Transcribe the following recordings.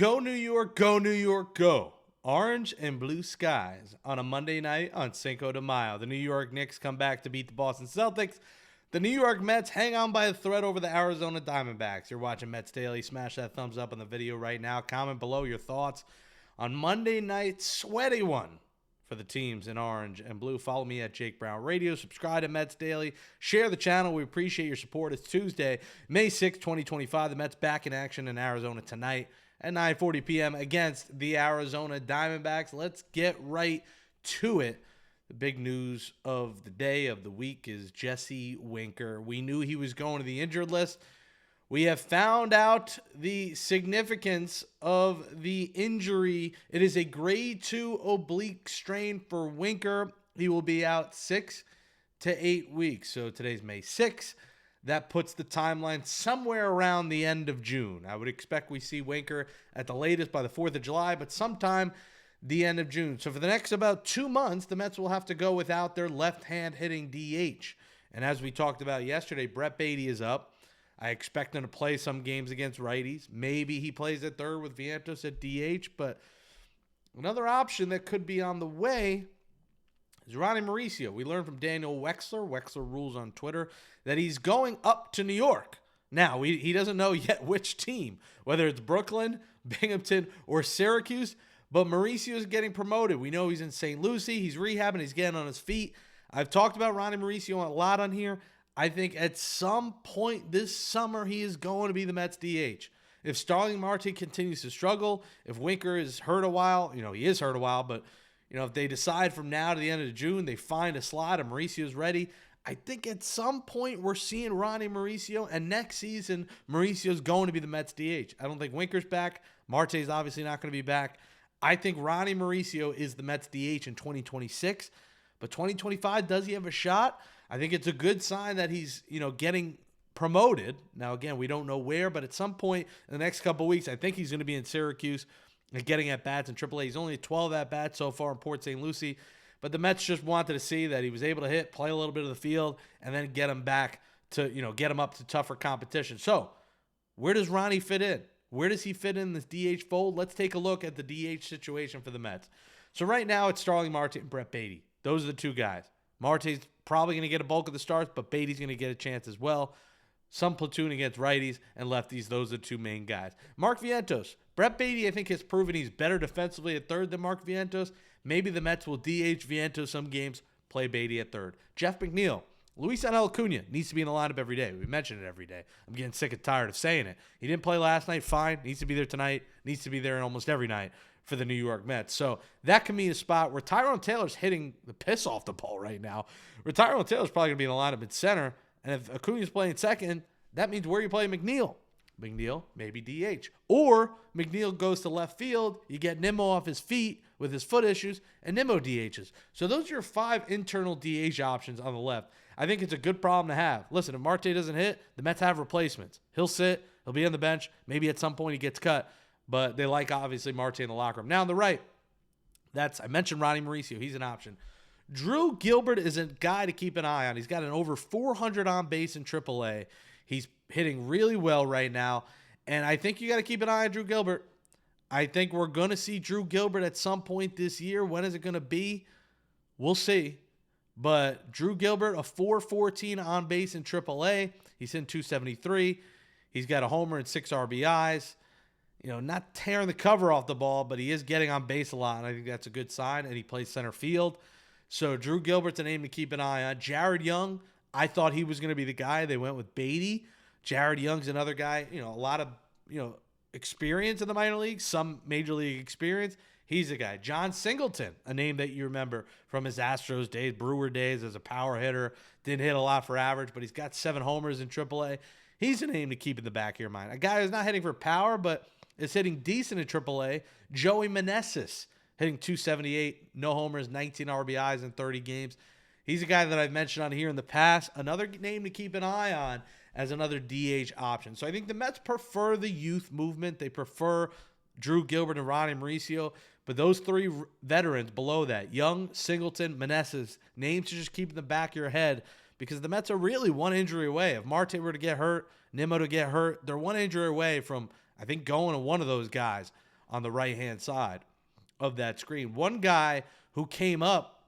Go New York, go New York, go. Orange and blue skies on a Monday night on Cinco de Mayo. The New York Knicks come back to beat the Boston Celtics. The New York Mets hang on by a thread over the Arizona Diamondbacks. You're watching Mets Daily. Smash that thumbs up on the video right now. Comment below your thoughts on Monday night sweaty one for the teams in orange and blue. Follow me at Jake Brown Radio. Subscribe to Mets Daily. Share the channel. We appreciate your support. It's Tuesday, May 6, 2025. The Mets back in action in Arizona tonight at 9:40 p.m. against the Arizona Diamondbacks. Let's get right to it. The big news of the day, of the week, is Jesse Winker. We knew he was going to the injured list. We have found out the significance of the injury. It is a grade 2 oblique strain for Winker. He will be out 6 to 8 weeks. So today's May 6th. That puts the timeline somewhere around the end of June. I would expect we see Winker at the latest by the 4th of July, but sometime the end of June. So for the next about 2 months, the Mets will have to go without their left-hand hitting DH. And as we talked about yesterday, Brett Baty is up. I expect him to play some games against righties. Maybe he plays at third with Vientos at DH, but another option that could be on the way is Ronnie Mauricio. We learned from Daniel Wexler Rules on Twitter, that he's going up to New York. Now, he doesn't know yet which team, whether it's Brooklyn, Binghamton, or Syracuse, but Mauricio is getting promoted. We know he's in St. Lucie. He's rehabbing. He's getting on his feet. I've talked about Ronnie Mauricio a lot on here. I think at some point this summer, he is going to be the Mets DH. If Starling Marte continues to struggle, if Winker is hurt a while, he is hurt a while, but if they decide from now to the end of June, they find a slot and Mauricio's ready, I think at some point we're seeing Ronnie Mauricio, and next season, Mauricio's going to be the Mets DH. I don't think Winker's back. Marte's obviously not going to be back. I think Ronnie Mauricio is the Mets DH in 2026, but 2025, does he have a shot? I think it's a good sign that he's, getting promoted. Now, again, we don't know where, but at some point in the next couple of weeks, I think he's going to be in Syracuse and getting at-bats in AAA. He's only 12 at-bats so far in Port St. Lucie. But the Mets just wanted to see that he was able to hit, play a little bit of the field, and then get him back to, get him up to tougher competition. So, where does Ronnie fit in? Where does he fit in this DH fold? Let's take a look at the DH situation for the Mets. So, right now, it's Starling Marte and Brett Baty. Those are the two guys. Marte's probably going to get a bulk of the starts, but Baty's going to get a chance as well. Some platoon against righties and lefties. Those are the two main guys. Mark Vientos. Brett Baty, I think, has proven he's better defensively at third than Mark Vientos. Maybe the Mets will DH Vientos some games, play Baty at third. Jeff McNeil. Luisangel Acuna needs to be in the lineup every day. We mention it every day. I'm getting sick and tired of saying it. He didn't play last night, fine. Needs to be there tonight. Needs to be there in almost every night for the New York Mets. So that can be a spot where Tyrone Taylor's hitting the piss off the ball right now. Where Tyrone Taylor's probably going to be in the lineup at center. And if Acuna's playing second, that means where you play McNeil. McNeil, maybe DH. Or McNeil goes to left field. You get Nimmo off his feet with his foot issues, and Nimmo DHs. So those are your 5 internal DH options on the left. I think it's a good problem to have. Listen, if Marte doesn't hit, the Mets have replacements. He'll sit. He'll be on the bench. Maybe at some point he gets cut. But they like, obviously, Marte in the locker room. Now on the right, I mentioned Ronnie Mauricio. He's an option. Drew Gilbert is a guy to keep an eye on. He's got an over 400 on base in AAA. He's hitting really well right now. And I think you got to keep an eye on Drew Gilbert. I think we're going to see Drew Gilbert at some point this year. When is it going to be? We'll see. But Drew Gilbert, a 414 on base in AAA. He's in 273. He's got a homer and 6 RBIs. Not tearing the cover off the ball, but he is getting on base a lot, and I think that's a good sign, and he plays center field. So Drew Gilbert's a name to keep an eye on. Jared Young, I thought he was going to be the guy. They went with Baty. Jared Young's another guy, a lot of, experience in the minor leagues, some major league experience. He's a guy. John Singleton, a name that you remember from his Astros days, Brewer days as a power hitter. Didn't hit a lot for average, but he's got 7 homers in AAA. He's a name to keep in the back of your mind. A guy who's not hitting for power, but is hitting decent in AAA. Joey Meneses, hitting 278, no homers, 19 RBIs in 30 games. He's a guy that I've mentioned on here in the past. Another name to keep an eye on as another DH option. So I think the Mets prefer the youth movement. They prefer Drew Gilbert and Ronnie Mauricio. But those 3 veterans below that, Young, Singleton, Meneses, names to just keep in the back of your head, because the Mets are really one injury away. If Marte were to get hurt, Nimmo to get hurt, they're one injury away from, I think, going to one of those guys. on the right-hand side of that screen. One guy who came up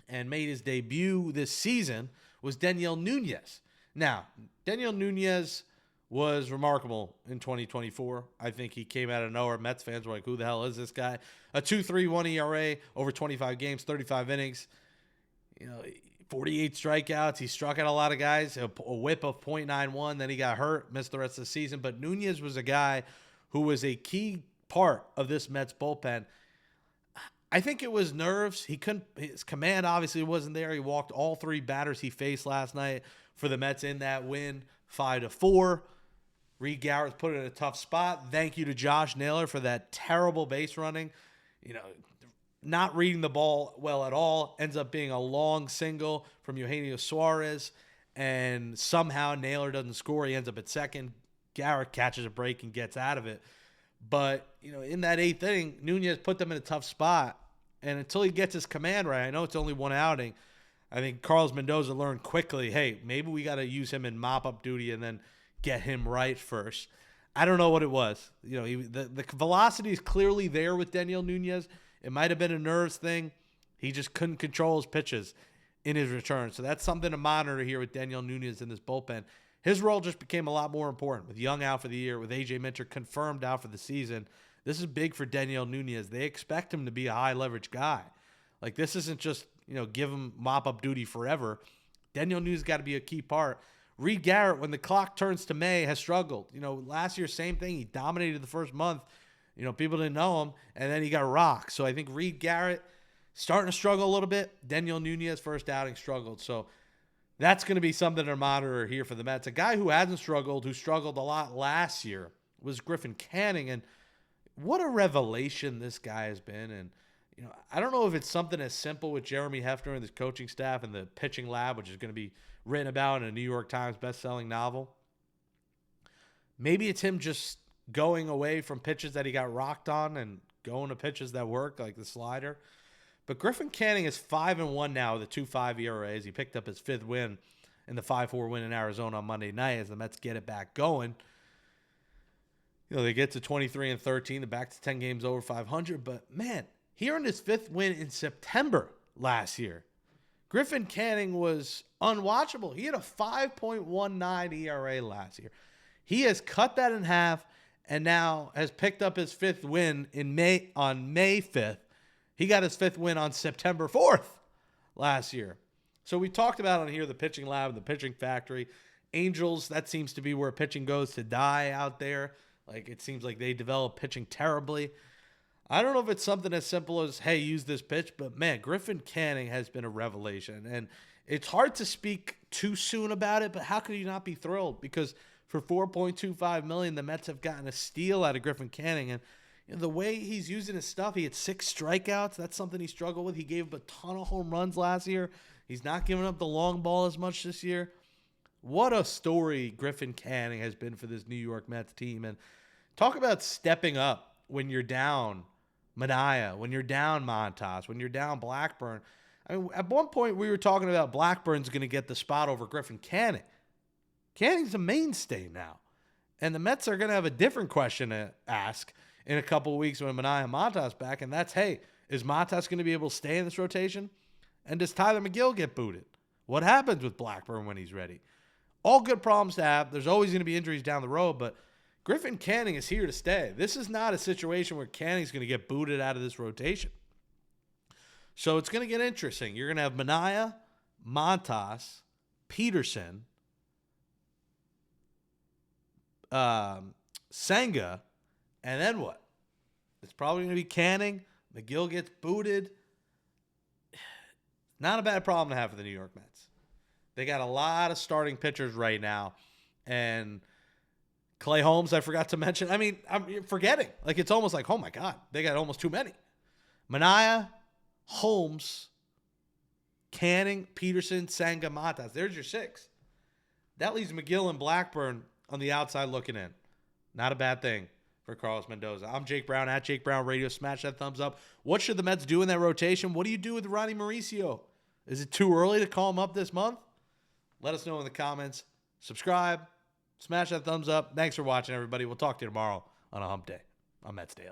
and made his debut this season was Daniel Nunes. Now, Daniel Nunes was remarkable in 2024. I think he came out of nowhere. Mets fans were like, who the hell is this guy? A 2.31 ERA over 25 games, 35 innings. 48 strikeouts. He struck out a lot of guys, a whip of .91. Then he got hurt, missed the rest of the season. But Nunes was a guy who was a key part of this Mets bullpen. I think it was nerves. His command obviously wasn't there. He walked all three batters he faced last night for the Mets in that win, 5-4. Reed Garrett put it in a tough spot. Thank you to Josh Naylor for that terrible base running. Not reading the ball well at all. Ends up being a long single from Eugenio Suarez. And somehow Naylor doesn't score. He ends up at second. Garrett catches a break and gets out of it. But, in that eighth inning, Nunes put them in a tough spot. And until he gets his command right, I know it's only one outing. I think Carlos Mendoza learned quickly, hey, maybe we got to use him in mop-up duty and then get him right first. I don't know what it was. The velocity is clearly there with Daniel Nunes. It might have been a nerves thing. He just couldn't control his pitches in his return. So that's something to monitor here with Daniel Nunes in this bullpen. His role just became a lot more important with Young out for the year, with A.J. Minter confirmed out for the season. This is big for Daniel Nunes. They expect him to be a high-leverage guy. Like, this isn't just, give him mop-up duty forever. Daniel Nunes got to be a key part. Reed Garrett, when the clock turns to May, has struggled. Last year, same thing. He dominated the first month. People didn't know him, and then he got rocked. So I think Reed Garrett starting to struggle a little bit. Daniel Nunes, first outing, struggled. So that's going to be something to monitor here for the Mets. A guy who hasn't struggled, who struggled a lot last year, was Griffin Canning. And what a revelation this guy has been. And, I don't know if it's something as simple with Jeremy Hefner and his coaching staff and the pitching lab, which is going to be written about in a New York Times best-selling novel. Maybe it's him just going away from pitches that he got rocked on and going to pitches that work, like the slider. But Griffin Canning is 5-1 now with a 2.5 ERA. He picked up his fifth win in the 5-4 win in Arizona on Monday night as the Mets get it back going. They get to 23-13. They're back to 10 games over 500. But, man, he earned his fifth win in September last year. Griffin Canning was unwatchable. He had a 5.19 ERA last year. He has cut that in half and now has picked up his fifth win on May 5th. He got his fifth win on September 4th last year. So we talked about on here the pitching lab, the pitching factory. Angels, that seems to be where pitching goes to die out there. Like, it seems like they develop pitching terribly. I don't know if it's something as simple as, hey, use this pitch, but, man, Griffin Canning has been a revelation. And it's hard to speak too soon about it, but how could you not be thrilled? Because for $4.25 million, the Mets have gotten a steal out of Griffin Canning. And the way he's using his stuff, he had 6 strikeouts. That's something he struggled with. He gave up a ton of home runs last year. He's not giving up the long ball as much this year. What a story Griffin Canning has been for this New York Mets team. And talk about stepping up when you're down Manaea, when you're down Montas, when you're down Blackburn. I mean, at one point we were talking about Blackburn's going to get the spot over Griffin Canning. Canning's a mainstay now. And the Mets are going to have a different question to ask in a couple of weeks when Manaea and Montas back, and that's, hey, is Montas going to be able to stay in this rotation? And does Tyler McGill get booted? What happens with Blackburn when he's ready? All good problems to have. There's always going to be injuries down the road, but Griffin Canning is here to stay. This is not a situation where Canning's going to get booted out of this rotation. So it's going to get interesting. You're going to have Manaea, Montas, Peterson, Senga, and then what? It's probably going to be Canning. McGill gets booted. Not a bad problem to have for the New York Mets. They got a lot of starting pitchers right now. And Clay Holmes, I forgot to mention. I mean, I'm forgetting. Like, it's almost like, oh, my God, they got almost too many. Manaea, Holmes, Canning, Peterson, Senga, Montas. There's your 6. That leaves McGill and Blackburn on the outside looking in. Not a bad thing for Carlos Mendoza. I'm Jake Brown at Jake Brown Radio. Smash that thumbs up. What should the Mets do in that rotation? What do you do with Ronnie Mauricio? Is it too early to call him up this month? Let us know in the comments. Subscribe. Smash that thumbs up. Thanks for watching, everybody. We'll talk to you tomorrow on a hump day on Mets Daily.